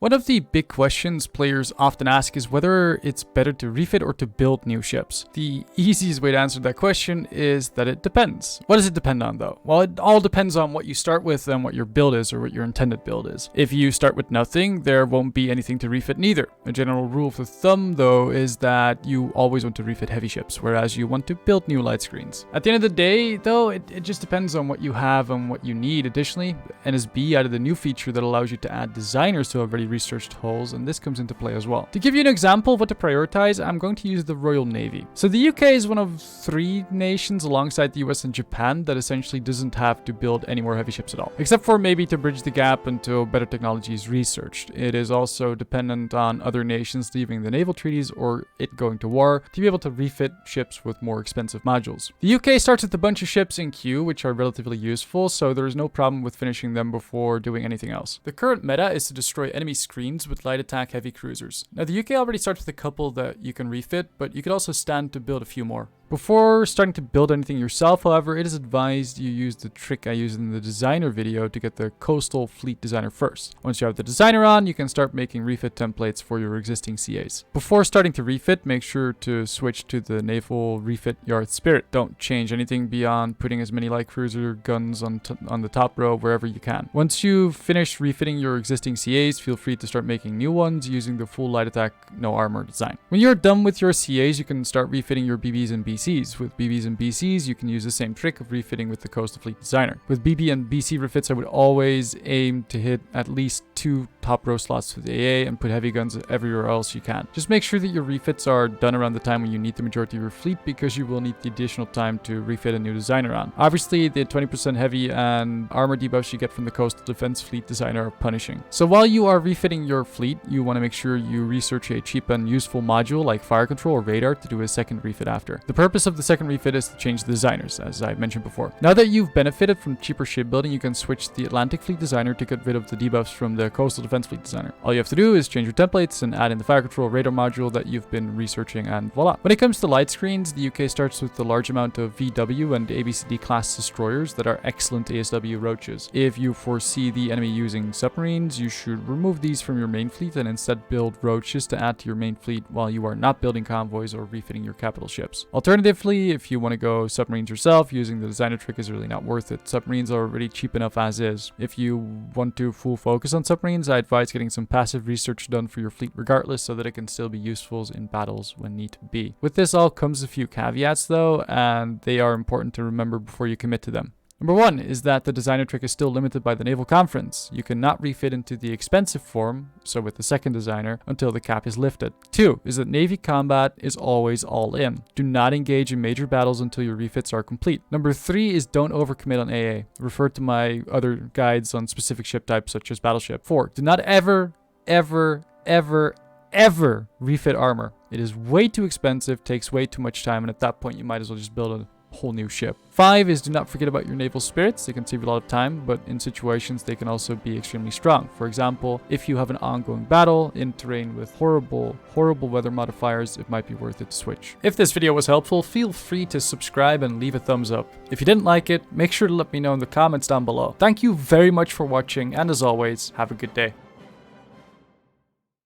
One of the big questions players often ask is whether it's better to refit or to build new ships. The easiest way to answer that question is that it depends. What does it depend on though? Well, it all depends on what you start with and what your build is or what your intended build is. If you start with nothing, there won't be anything to refit neither. A general rule of thumb though is that you always want to refit heavy ships, whereas you want to build new light screens. At the end of the day though, it just depends on what you have and what you need. Additionally, NSB added a new feature that allows you to add designers to already researched hulls, and this comes into play as well. To give you an example of what to prioritize, I'm going to use the Royal Navy. So the UK is one of 3 nations alongside the US and Japan that essentially doesn't have to build any more heavy ships at all, except for maybe to bridge the gap until better technology is researched. It is also dependent on other nations leaving the naval treaties or it going to war to be able to refit ships with more expensive modules. The UK starts with a bunch of ships in queue, which are relatively useful, so there is no problem with finishing them before doing anything else. The current meta is to destroy enemy screens with light attack heavy cruisers. Now the UK already starts with a couple that you can refit, but you could also stand to build a few more. Before starting to build anything yourself, however, it is advised you use the trick I used in the designer video to get the coastal fleet designer first. Once you have the designer on, you can start making refit templates for your existing CAs. Before starting to refit, make sure to switch to the naval refit yard spirit. Don't change anything beyond putting as many light cruiser guns on the top row wherever you can. Once you've finished refitting your existing CAs, feel free to start making new ones using the full light attack no armor design. When you're done with your CAs, you can start refitting your BBs and BCs. With BBs and BCs, you can use the same trick of refitting with the coastal fleet designer. With BB and BC refits, I would always aim to hit at least 2 top row slots with AA and put heavy guns everywhere else you can. Just make sure that your refits are done around the time when you need the majority of your fleet, because you will need the additional time to refit a new designer on. Obviously, the 20% heavy and armor debuffs you get from the coastal defense fleet designer are punishing. So while you are refitting your fleet, you want to make sure you research a cheap and useful module like fire control or radar to do a second refit after. The purpose of the second refit is to change the designers, as I mentioned before. Now that you've benefited from cheaper shipbuilding, you can switch the Atlantic fleet designer to get rid of the debuffs from the coastal defense fleet designer. All you have to do is change your templates and add in the fire control radar module that you've been researching, and voila. When it comes to light screens, the UK starts with the large amount of VW and ABCD class destroyers that are excellent ASW roaches. If you foresee the enemy using submarines, you should remove these from your main fleet and instead build roaches to add to your main fleet while you are not building convoys or refitting your capital ships. Alternatively, if you want to go submarines yourself, using the designer trick is really not worth it. Submarines are already cheap enough as is. If you want to full focus on submarines, I advise getting some passive research done for your fleet regardless, so that it can still be useful in battles when need to be. With this all comes a few caveats though, and they are important to remember before you commit to them. Number 1 is that the designer trick is still limited by the Naval Conference. You cannot refit into the expensive form, so with the second designer, until the cap is lifted. 2 is that Navy combat is always all in. Do not engage in major battles until your refits are complete. Number 3 is don't overcommit on AA. Refer to my other guides on specific ship types such as battleship. 4, do not ever refit armor. It is way too expensive, takes way too much time, and at that point you might as well just build a whole new ship. 5 is do not forget about your naval spirits. They can save you a lot of time, but in situations they can also be extremely strong. For example, if you have an ongoing battle in terrain with horrible weather modifiers, it might be worth it to switch. If this video was helpful, feel free to subscribe and leave a thumbs up. If you didn't like it, make sure to let me know in the comments down below. Thank you very much for watching, and as always, have a good day.